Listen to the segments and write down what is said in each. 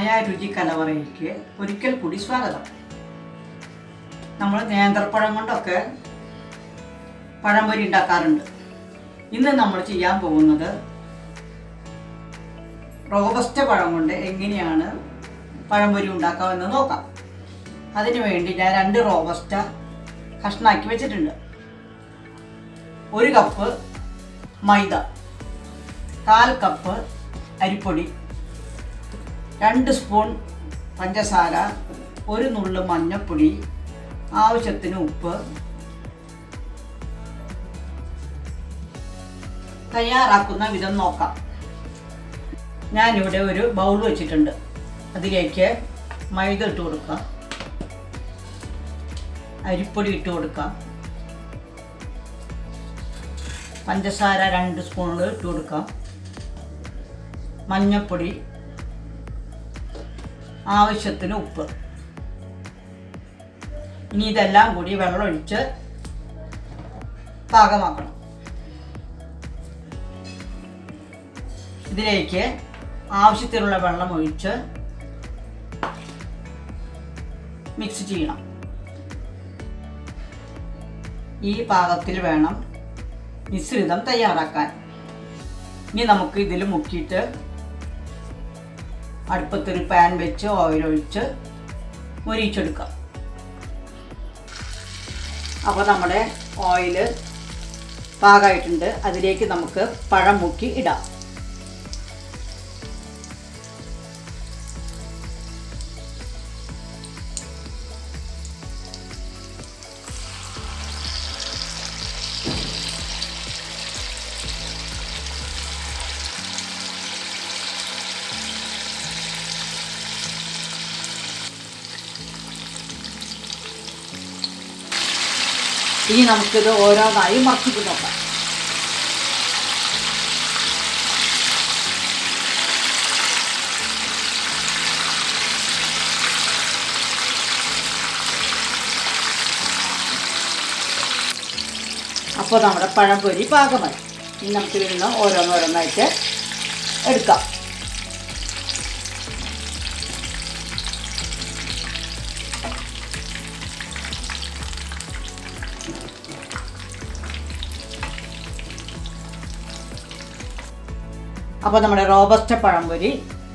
ചായ രുചി കലവറയിലേക്ക് ഒരിക്കൽ കൂടി സ്വാഗതം. നമ്മൾ നേന്ത്രപ്പഴം കൊണ്ടൊക്കെ പഴംപൊരി ഉണ്ടാക്കാറുണ്ട്. ഇന്ന് നമ്മൾ ചെയ്യാൻ പോകുന്നത് റോബസ്റ്റ പഴം കൊണ്ട് എങ്ങനെയാണ് പഴംപൊരി ഉണ്ടാക്കാമെന്ന് നോക്കാം. അതിനു വേണ്ടി ഞാൻ 2 റോബസ്റ്റ കഷ്ണാക്കി വെച്ചിട്ടുണ്ട്. 1 കപ്പ് മൈദ, 1/4 കപ്പ് അരിപ്പൊടി, 2 സ്പൂൺ പഞ്ചസാര, 1 നുള്ളു മഞ്ഞൾപ്പൊടി, ആവശ്യത്തിന് ഉപ്പ്. തയ്യാറാക്കുന്ന വിധം നോക്കാം. ഞാനിവിടെ ഒരു ബൗൾ വെച്ചിട്ടുണ്ട്. അതിലേക്ക് മൈദ ഇട്ട് കൊടുക്കാം, അരിപ്പൊടി ഇട്ട് കൊടുക്കാം, പഞ്ചസാര 2 സ്പൂൺ ഇട്ട് കൊടുക്കാം, മഞ്ഞൾപ്പൊടി, ആവശ്യത്തിന് ഉപ്പ്. ഇനി ഇതെല്ലാം കൂടി വെള്ളമൊഴിച്ച് പാകമാക്കണം. ഇതിലേക്ക് ആവശ്യത്തിനുള്ള വെള്ളം ഒഴിച്ച് മിക്സ് ചെയ്യണം. ഈ പാകത്തിൽ വേണം മിശ്രിതം തയ്യാറാക്കാൻ. ഇനി നമുക്ക് ഇതിൽ മുക്കിയിട്ട് അടുപ്പത്തൊരു പാൻ വെച്ച് ഓയിൽ ഒഴിച്ച് മൊരിയിച്ചെടുക്കാം. അപ്പോൾ നമ്മുടെ ഓയിൽ പാകമായിട്ടുണ്ട്. അതിലേക്ക് നമുക്ക് പഴം മുക്കി ഇടാം. ഇനി നമുക്കിത് ഓരോന്നായി മറച്ചിട്ട് നോക്കാം. അപ്പോൾ നമ്മുടെ പഴംപൊരി പാകമായി. ഇനി നമുക്ക് ഇതിൽ നിന്ന് ഓരോന്നോരോന്നായിട്ട് എടുക്കാം. അപ്പോൾ നമ്മുടെ റോബസ്റ്റ പഴംപൊരി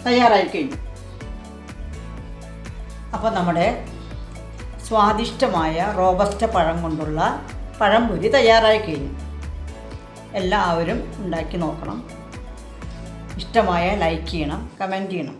തയ്യാറായി കഴിഞ്ഞു. അപ്പോൾ നമ്മുടെ സ്വാദിഷ്ടമായ റോബസ്റ്റ പഴം കൊണ്ടുള്ള പഴംപൊരി തയ്യാറായി കഴിഞ്ഞു. എല്ലാവരും ഉണ്ടാക്കി നോക്കണം. ഇഷ്ടമായ ലൈക്ക് ചെയ്യണം, കമൻറ്റ് ചെയ്യണം.